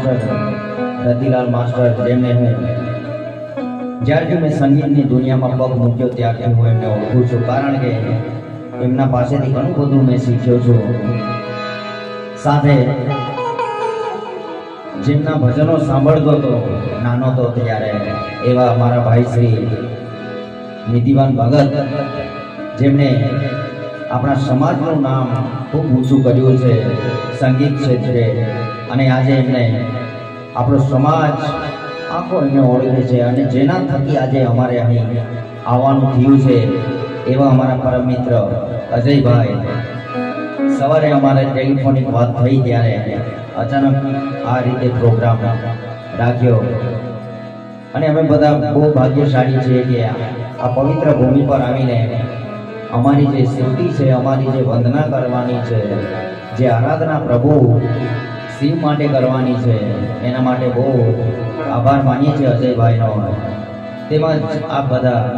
Master Ratilal master, જેમને હું જ્યારથી મેં સંગીતની દુનિયામાં પગ મૂક્યો ત્યારથી હું એમને ઓળખું છું, કારણ કે એમના પાસેથી ઘણું બધું મેં શીખ્યો છું. સાથે જેમના ભજનો સાંભળતો હતો નાનો હતો ત્યારે, એવા અમારા ભાઈ શ્રી નીતિવાન ભગત, જેમણે આપણા સમાજનું નામ ખૂબ ઊંચું કર્યું છે સંગીત ક્ષેત્રે, અને આજે એમને આપણો સમાજ આખો એમને ઓળખે છે, અને જેના થકી આજે અમારે અહીં આવવાનું થયું છે એવા અમારા પરમ મિત્ર અજયભાઈ. સવારે અમારે ટેલિફોનિક વાત થઈ ત્યારે અચાનક આ રીતે પ્રોગ્રામ રાખ્યો, અને અમે બધા બહુ ભાગ્યશાળી છીએ કે આ પવિત્ર ભૂમિ પર આવીને અમારી જે સ્તુતિ છે, અમારી જે વંદના કરવાની છે, જે આરાધના પ્રભુ શિવ માટે કરવાની છે, એના માટે બહુ આભાર માનીએ છીએ અજયભાઈનો. તેમજ આ બધા